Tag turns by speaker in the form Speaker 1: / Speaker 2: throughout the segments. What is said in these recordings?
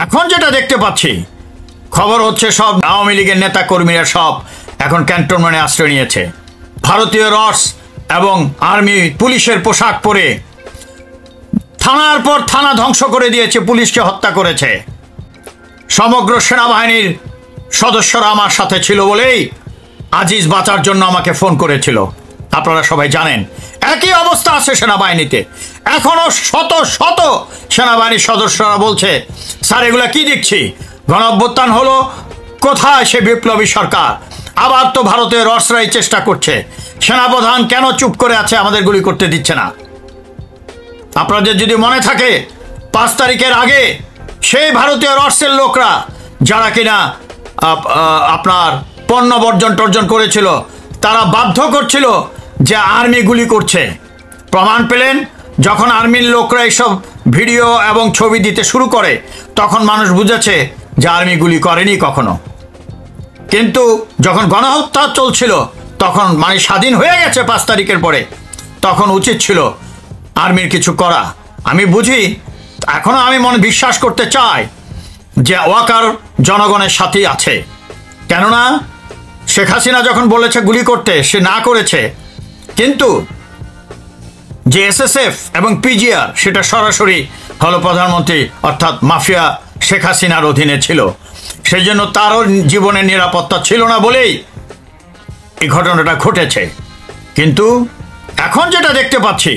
Speaker 1: এখন যেটা দেখতে পাচ্ছি খবর হচ্ছে সব আওয়ামী লীগের নেতা কর্মীরা সব এখন ক্যান্টনমেন্টে আশ্রয় নিয়েছে। ভারতীয় রস এবং আর্মি পুলিশের পোশাক পরে থানার পর থানা ধ্বংস করে দিয়েছে, পুলিশকে হত্যা করেছে। সমগ্র সেনাবাহিনীর সদস্যরা আমার সাথে ছিল বলেই আজিজ বাঁচার জন্য আমাকে ফোন করেছিল। আপনারা সবাই জানেন একই অবস্থা আছে সেনাবাহিনীতে। এখনো শত শত সেনাবাহিনীর সদস্যরা বলছে, স্যার এগুলা কি দেখছি, গণঅভ্যুত্থান হলো, কোথায় সে বিপ্লবী সরকার? আবার তো ভারতীয় রসরাই চেষ্টা করছে। সেনাপ্রধান কেন চুপ করে আছে, আমাদের গুলি করতে দিচ্ছে না? আপনাদের যদি মনে থাকে 5 তারিখের আগে সেই ভারতীয় রসের লোকরা যারা কিনা আপনার পণ্য বর্জন টর্জন করেছিল, তারা বাধ্য করছিল যে আর্মি গুলি করছে। প্রমাণ পেলেন যখন আর্মির লোকরা এইসব ভিডিও এবং ছবি দিতে শুরু করে, তখন মানুষ বুঝেছে যে আর্মি গুলি করেনি কখনো। কিন্তু যখন গণহত্যা চলছিল, তখন মানে স্বাধীন হয়ে গেছে 5 তারিখের পরে, তখন উচিত ছিল আর্মির কিছু করা। আমি বুঝি, এখনো আমি বিশ্বাস করতে চাই যে ওয়াকার জনগণের সাথেই আছে। কেননা শেখ হাসিনা যখন বলেছে গুলি করতে, সে না করেছে, কিন্তু যে এসএসএফ এবং পিজিআর সেটা সরাসরি হলো প্রধানমন্ত্রী অর্থাৎ মাফিয়া শেখ হাসিনার অধীনে ছিল। সেই জন্য তারও জীবনের নিরাপত্তা ছিল না বলেই এই ঘটনাটা ঘটেছে। কিন্তু এখন যেটা দেখতে পাচ্ছি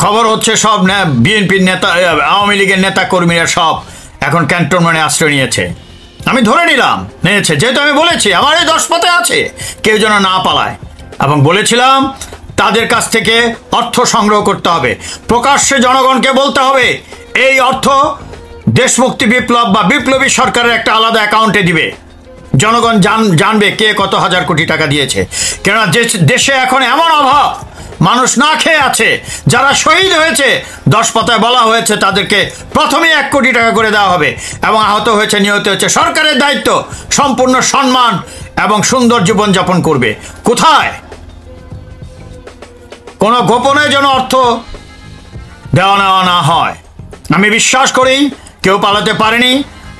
Speaker 1: খবর হচ্ছে সব বিএনপির নেতা, আওয়ামী লীগের নেতা কর্মীরা সব এখন ক্যান্টনমেন্টে আশ্রয় নিয়েছে। আমি ধরে নিলাম নিয়েছে, যেহেতু আমি বলেছি আমার এই 10 পথে আছে, কেউ যেন না পালায়। এবং বলেছিলাম তাদের কাছ থেকে অর্থ সংগ্রহ করতে হবে, প্রকাশ্যে জনগণকে বলতে হবে এই অর্থ দেশমুক্তি বিপ্লব বা বিপ্লবী সরকারের একটা আলাদা অ্যাকাউন্টে দিবে। জনগণ জানবে কে কত হাজার কোটি টাকা দিয়েছে। কেননা দেশে এখন এমন অভাব, মানুষ না খেয়ে আছে। যারা শহীদ হয়েছে 10 পাতায় বলা হয়েছে তাদেরকে প্রথমে 1 কোটি টাকা করে দেওয়া হবে, এবং আহত হয়েছে, নিহত হয়েছে, সরকারের দায়িত্ব সম্পূর্ণ সম্মান এবং সুন্দর জীবনযাপন করবে। কোথায় কোনো গোপনে যেন অর্থ দেওয়া নেওয়া না হয়। আমি বিশ্বাস করি কেউ পালাতে পারেনি।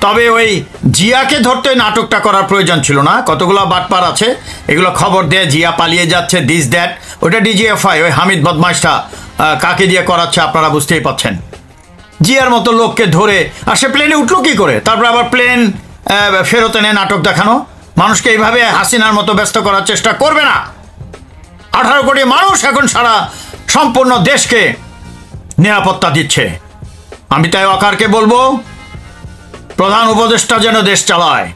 Speaker 1: তবে ওই জিয়াকে ধরতে নাটকটা করার প্রয়োজন ছিল না। কতগুলো বাটপার আছে, এগুলো খবর দেয় জিয়া পালিয়ে যাচ্ছে, দিস দ্যাট। ওটা ডিজিএফআই, ওই হামিদ বদমাইশটা কাকে দিয়ে করাচ্ছে আপনারা বুঝতেই পাচ্ছেন। জিয়ার মতো লোককে ধরে, আর সে প্লেনে উঠলো কি করে, তারপর আবার প্লেন ফেরত এনে নাটক দেখানো। মানুষকে এইভাবে হাসিনার মতো ব্যস্ত করার চেষ্টা করবে না। 18 কোটি মানুষ এখন সারা সম্পূর্ণ দেশকে নিরাপত্তা দিচ্ছে। আমি তাই ওয়াকারকে বলবো, প্রধান উপদেষ্টা যেন দেশ চালায়।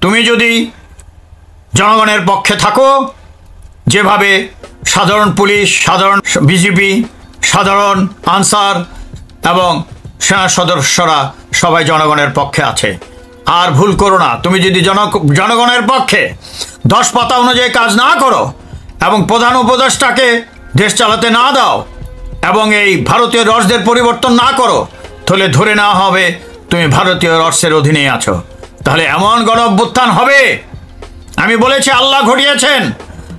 Speaker 1: তুমি যদি জনগণের পক্ষে থাকো, যেভাবে সাধারণ পুলিশ, সাধারণ বিজিবি, সাধারণ আনসার এবং সেনা সদস্যরা সবাই জনগণের পক্ষে আছে, আর ভুল করো না। তুমি যদি জনগণের পক্ষে 10 পাতা অনুযায়ী কাজ না করো এবং প্রধান উপদেষ্টাকে দেশ চালাতে না দাও এবং এই ভারতীয় রসদের পরিবর্তন না করো, তাহলে ধরে নেওয়া হবে তুমি ভারতীয় রসের অধীনে আছো। তাহলে এমন গণঅভ্যুত্থান হবে। আমি বলেছি আল্লাহ ঘটিয়েছেন।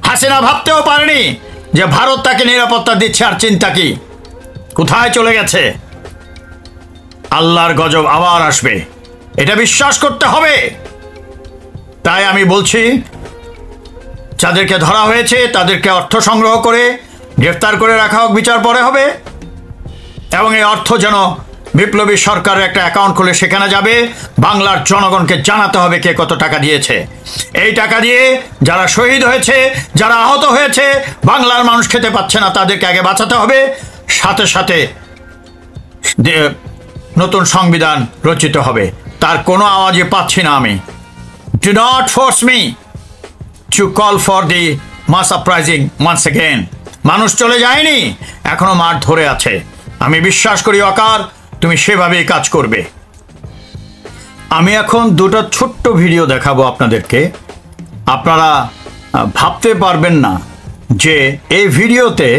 Speaker 1: হাসিনা ভাবতেও পারেনি যে ভারত তাকে নিরাপত্তা দিচ্ছে, আর চিন্তা কি, কোথায় চলে গেছে। আল্লাহর গজব আবার আসবে, এটা বিশ্বাস করতে হবে। তাই আমি বলছি, যাদেরকে ধরা হয়েছে তাদেরকে অর্থ সংগ্রহ করে গ্রেফতার করে রাখা হোক, বিচার পরে হবে। এবং এই অর্থ যেন বিপ্লবী সরকারের একটা অ্যাকাউন্ট খুলে সেখানে যাবে। বাংলার জনগণকে জানাতে হবে কে কত টাকা দিয়েছে। এই টাকা দিয়ে যারা শহীদ হয়েছে, যারা আহত হয়েছে, বাংলার মানুষ খেতে পাচ্ছে না, তাদেরকে আগে বাঁচাতে হবে। সাথে সাথে নতুন সংবিধান রচিত হবে। তার কোনো আওয়াজই পাচ্ছি না আমি। Do not force me to call for the mass uprising once again. মানুষ চলে যায়নি, এখনো মাঠ ধরে আছে। আমি বিশ্বাস করি ওয়াকার, তুমি সেভাবেই কাজ করবে। আমি এখন 2টা ছোট্ট ভিডিও দেখাবো আপনাদেরকে। আপনারা ভাবতে পারবেন না যে এই ভিডিওতে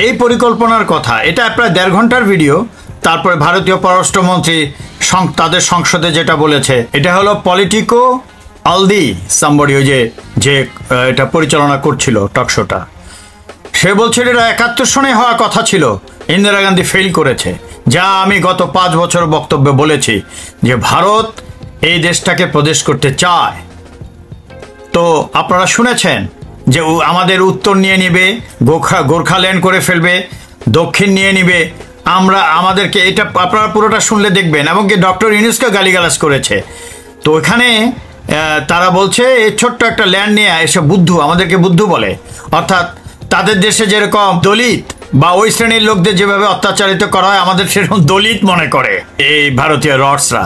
Speaker 1: এই পরিকল্পনার কথা। এটা প্রায় 1.5 ঘন্টার ভিডিও। তারপরে ভারতীয় পররাষ্ট্রমন্ত্রী তাদের সংসদে যেটা বলেছে, এটা হলো পলিটিকো আলদি সাম্বডি, ওই যে এটা পরিচালনা করছিল টকশোটা, সে বলছিল এটা 71 সনে হওয়ার কথা ছিল, ইন্দিরা গান্ধী ফেল করেছে। যা আমি গত 5 বছর বক্তব্যে বলেছি যে ভারত এই দেশটাকে প্রদেশ করতে চায়। তো আপনারা শুনেছেন যে আমাদের উত্তর নিয়ে নিবে, গোর্খাল্যান্ড করে ফেলবে, দক্ষিণ নিয়ে নিবে। আমাদেরকে এটা আপনারা পুরোটা শুনলে দেখবেন। এবং কি ডক্টর ইউনূসকে গালিগালাজ করেছে। তো ওখানে তারা বলছে এই ছোট্ট একটা ল্যান্ড নিয়ে এসে বুদ্ধু, আমাদেরকে বুদ্ধু বলে। অর্থাৎ তাদের দেশে যেরকম দলিত বা ওই শ্রেণীর লোকদের যেভাবে অত্যাচারিত করা হয়, আমাদের সেরকম দলিত মনে করে এই ভারতীয় রডসরা।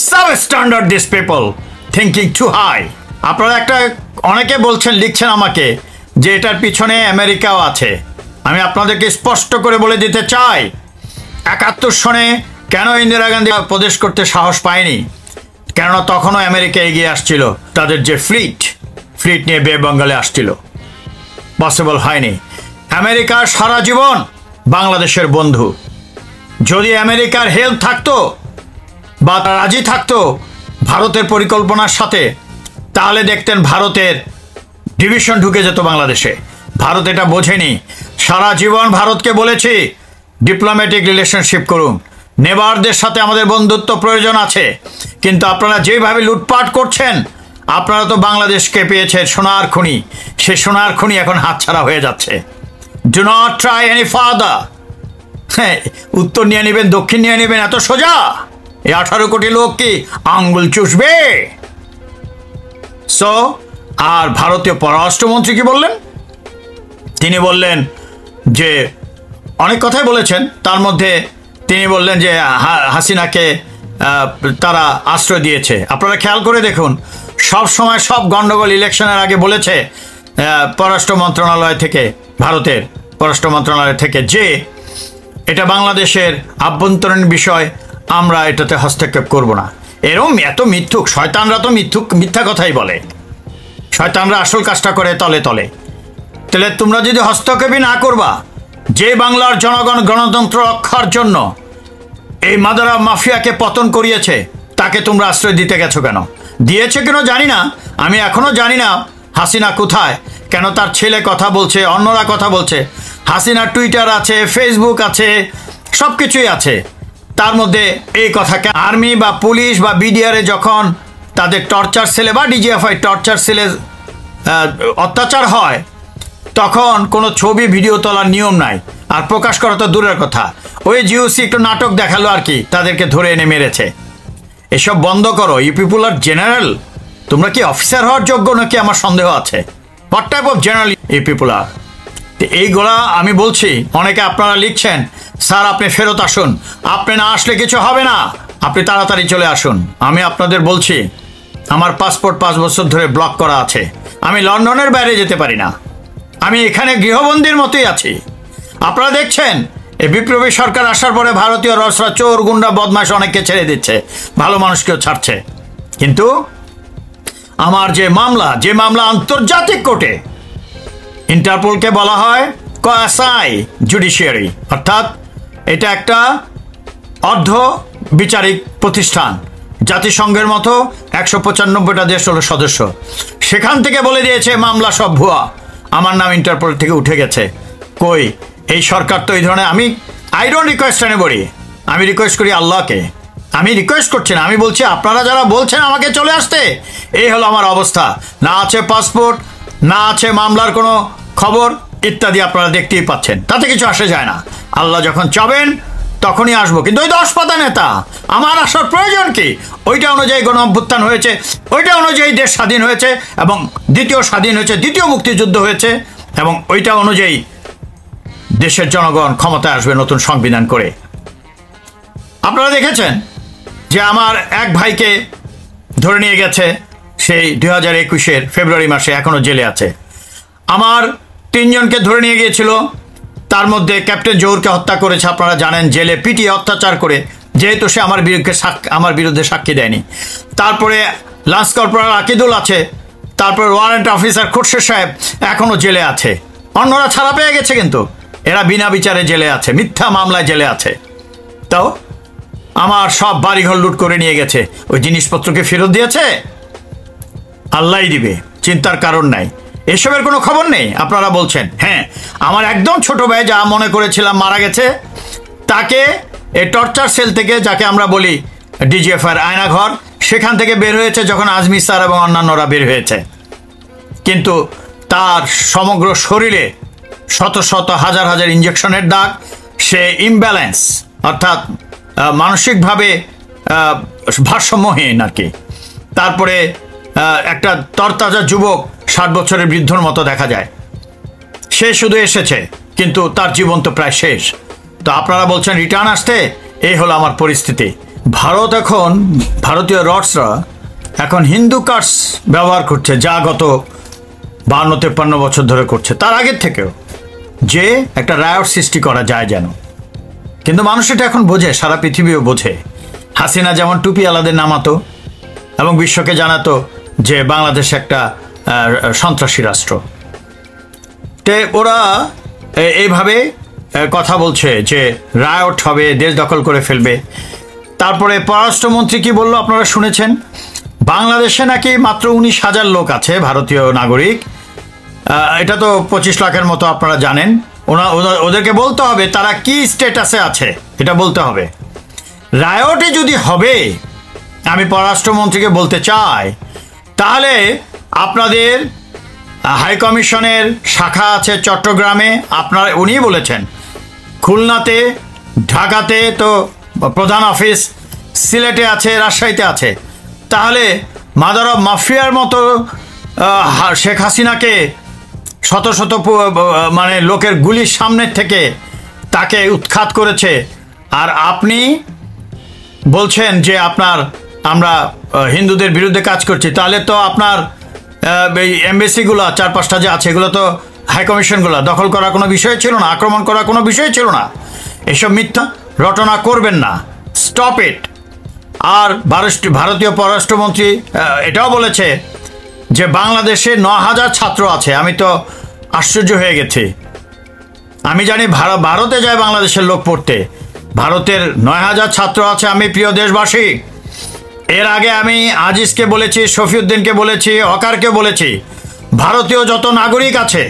Speaker 1: Sub standard this people thinking to high. আপনারা অনেকে বলছেন, লিখছেন আমাকে যে এটার পিছনে আমেরিকাও আছে। আমি আপনাদেরকে স্পষ্ট করে বলে দিতে চাই, 71 সনে কেন ইন্দিরা গান্ধী প্রদেশ করতে সাহস পায়নি? কেননা তখনও আমেরিকা এগিয়ে আসছিল, তাদের যে ফ্লিট নিয়ে বে বেঙ্গলে আসছিল। পসিবল হয়নি। আমেরিকা সারা জীবন বাংলাদেশের বন্ধু। যদি আমেরিকার হেল্প থাকতো বা রাজি থাকতো ভারতের পরিকল্পনার সাথে, তাহলে দেখতেন ভারতের ডিভিশন ঢুকে যেত বাংলাদেশে। ভারত এটা বোঝেনি। সারা জীবন ভারতকে বলেছি ডিপ্লোম্যাটিক রিলেশনশিপ করুন, নেবারদের সাথে আমাদের বন্ধুত্ব প্রয়োজন আছে। কিন্তু আপনারা যেভাবে লুটপাট করছেন, আপনারা তো বাংলাদেশকে পেয়েছেন সোনার খনি, সে সোনার খনি এখন হাতছাড়া হয়ে যাচ্ছে। Do not try any further. হ্যাঁ, উত্তর নিয়ে নেবেন, দক্ষিণ নিয়ে নেবেন, এত সোজা? এই 18 কোটি লোক কি আঙ্গুল চুষবে? সো আর ভারতীয় পররাষ্ট্রমন্ত্রী কি বললেন? তিনি বললেন যে অনেক কথাই বলেছেন, তার মধ্যে তিনি বললেন যে হাসিনাকে তারা আশ্রয় দিয়েছে। আপনারা খেয়াল করে দেখুন, সব সময় সব গন্ডগোল ইলেকশনের আগে বলেছে পররাষ্ট্র মন্ত্রণালয় থেকে, ভারতের পররাষ্ট্র মন্ত্রণালয় থেকে, যে এটা বাংলাদেশের আভ্যন্তরীণ বিষয়, আমরা এটাতে হস্তক্ষেপ করব না। এরম এত মিথ্যুক শয়তানরা তো মিথ্যা কথাই বলে। শয়তানরা আসল কাজটা করে তলে তলে। তাহলে তোমরা যদি হস্তক্ষেপই না করবা, যে বাংলার জনগণ গণতন্ত্র রক্ষার জন্য এই মাদারা মাফিয়াকে পতন করিয়েছে, তাকে তোমরা আশ্রয় দিতে গেছো কেন? দিয়েছে কেন জানি না, আমি এখনো জানি না হাসিনা কোথায়, কেন তার ছেলে কথা বলছে, অন্যরা কথা বলছে। হাসিনার টুইটার আছে, ফেসবুক আছে, সব কিছুই আছে। তার মধ্যে এই কথাকে আর্মি বা পুলিশ বা বিডিআরে যখন তাদের টর্চার সেলে বা ডিজিএফআই টর্চার সেলে অত্যাচার হয়, তখন কোনো ছবি ভিডিও তোলার নিয়ম নাই, আর প্রকাশ করা তো দূরের কথা। ওই জিওসি একটু নাটক দেখালো আর কি, তাদেরকে ধরে এনে মেরেছে। এসব বন্ধ করো। You people are general. তোমরা কি অফিসার হওয়ার যোগ্য নাকি আমার সন্দেহ আছে। What type of general you people are? এইগুলা আমি বলছি। অনেকে আপনারা লিখছেন, স্যার আপনি ফেরত আসুন, আপনি না আসলে কিছু হবে না, আপনি তাড়াতাড়ি চলে আসুন। আমি আপনাদের বলছি, আমার পাসপোর্ট 5 বছর ধরে ব্লক করা আছে। আমি লন্ডনের বাইরে যেতে পারি না। আমি এখানে গৃহবন্দীর মতোই আছি। আপনারা দেখছেন এই বিপ্লবী সরকার আসার পরে ভারতীয় রসরা, চোর, গুন্ডা, বদমাশ অনেককে ছেড়ে দিচ্ছে, ভালো মানুষকেও ছাড়ছে। কিন্তু আমার যে মামলা আন্তর্জাতিক কোর্টে, ইন্টারপোলকে বলা হয় কোয়াসাই জুডিশিয়ারি, অর্থাৎ এটা একটা অর্ধ বিচারিক প্রতিষ্ঠান। জাতিসংঘের মতো 195টা দেশ হলো সদস্য। সেখান থেকে বলে দিয়েছে মামলা সব ভুয়া, আমার নাম ইন্টারপোল থেকে উঠে গেছে। কই, এই সরকার তো এই ধরনের। আই ডোন্ট রিকোয়েস্ট এনিবডি, আমি রিকোয়েস্ট করি আল্লাহকে। আমি রিকোয়েস্ট করছি না, আমি বলছি আপনারা যারা বলছেন আমাকে চলে আসতে, এই হলো আমার অবস্থা। না আছে পাসপোর্ট, না আছে মামলার কোনো খবর ইত্যাদি, আপনারা দেখতেই পাচ্ছেন। তাতে কিছু আসে যায় না। আল্লাহ যখন চাবেন তখনই আসবো। কিন্তু ওই 10 পাতা নেতা, আমার আসার প্রয়োজন কি? ওইটা অনুযায়ী গণ অভ্যুত্থান হয়েছে, ওইটা অনুযায়ী দেশ স্বাধীন হয়েছে, এবং দ্বিতীয় স্বাধীন হয়েছে, দ্বিতীয় মুক্তিযুদ্ধ হয়েছে, এবং ওইটা অনুযায়ী দেশের জনগণ ক্ষমতায় আসবে নতুন সংবিধান করে। আপনারা দেখেছেন যে আমার এক ভাইকে ধরে নিয়ে গেছে, সেই 2021-এর ফেব্রুয়ারি মাসে, এখনো জেলে আছে। আমার 3 জনকে ধরে নিয়ে গিয়েছিল, তার মধ্যে ক্যাপ্টেন জহুরকে হত্যা করেছে, আপনারা জানেন, জেলে পিটিয়ে অত্যাচার করে, যেহেতু সে আমার বিরুদ্ধে সাক্ষী দেয়নি। তারপরে লান্স কর্পোরাল আকিদুল আছে, তারপর ওয়ারেন্ট অফিসার খুরশেদ সাহেব এখনো জেলে আছে। অন্যরা ছাড়া পেয়ে গেছে, কিন্তু এরা বিনা বিচারে জেলে আছে, মিথ্যা মামলায় জেলে আছে। তাও আমার সব বাড়িঘর লুট করে নিয়ে গেছে। ওই জিনিসপত্রকে ফেরত দিয়েছে, আল্লাহই দিবে, চিন্তার কারণ নাই। এসবের কোনো খবর নেই। আপনারা বলছেন, হ্যাঁ আমার একদম ছোট ভাই যা মনে করেছিলাম মারা গেছে, তাকে এই টর্চার সেল থেকে, যাকে আমরা বলি ডিজিএফআই আয়নাঘর, সেখান থেকে বের হয়েছে যখন আজমি স্যার এবং অন্যান্যরা বের হয়েছে। কিন্তু তার সমগ্র শরীরে শত শত হাজার হাজার ইঞ্জেকশনের দাগ, সে ইমব্যালেন্স, অর্থাৎ মানসিকভাবে ভারসাম্যহীন আর কি। তারপরে একটা তরতাজা যুবক 60 বছরের বৃদ্ধর মতো দেখা যায়। সে শুধু এসেছে, কিন্তু তার জীবন তো প্রায় শেষ। তো আপনারা বলছেন রিটার্ন আসতে, এই হলো আমার পরিস্থিতি। ভারত এখন, ভারতীয় রডসরা এখন হিন্দু কার্ডস ব্যবহার করছে, যা গত 52-53 বছর ধরে করছে, তার আগের থেকেও, যে একটা রায়ট সৃষ্টি করা যায় যেন। কিন্তু মানুষ এটা এখন বোঝে, সারা পৃথিবীও বোঝে। হাসিনা যেমন টুপি আলাদের নামাতো এবং বিশ্বকে জানাতো যে বাংলাদেশ একটা সন্ত্রাসী রাষ্ট্র, তে ওরা এইভাবে কথা বলছে যে রায়ট হবে, দেশ দখল করে ফেলবে। তারপরে পররাষ্ট্রমন্ত্রী কি বলল আপনারা শুনেছেন? বাংলাদেশে নাকি মাত্র 19,000 লোক আছে ভারতীয় নাগরিক, এটা তো 25 লাখের মতো আপনারা জানেন। ওদেরকে বলতে হবে তারা কি স্ট্যাটাসে আছে, এটা বলতে হবে। রায়টে যদি হবে, আমি পররাষ্ট্রমন্ত্রীকে বলতে চাই, তাহলে আপনাদের হাইকমিশনের শাখা আছে চট্টগ্রামে, উনি বলেছেন, খুলনাতে, ঢাকাতে তো প্রধান অফিস, সিলেটে আছে, রাজশাহীতে আছে। তাহলে মাদার অফ মাফিয়ার মতো শেখ হাসিনাকে শত শত মানে লোকের গুলির সামনের থেকে তাকে উৎখাত করেছে, আর আপনি বলছেন যে আমরা হিন্দুদের বিরুদ্ধে কাজ করছি। তাহলে তো আপনার এই এমবেসিগুলো 4-5টা যে আছে, এগুলো তো হাইকমিশনগুলো দখল করার কোনো বিষয় ছিল না, আক্রমণ করার কোনো বিষয় ছিল না। এসব মিথ্যা রটনা করবেন না, স্টপ ইট। আর ভারতীয় পররাষ্ট্রমন্ত্রী এটাও বলেছে যে বাংলাদেশে 9,000 ছাত্র আছে। আমি তো আশ্চর্য হয়ে গেছি। আমি জানি ভারতে যায় বাংলাদেশের লোক পড়তে, ভারতের 9,000 ছাত্র আছে। আমি প্রিয় দেশবাসী, এর আগে আমি আজিজকে বলেছি, শফিউদ্দিনকে বলেছি, হকারকে বলেছি, ভারতীয় যত নাগরিক আছে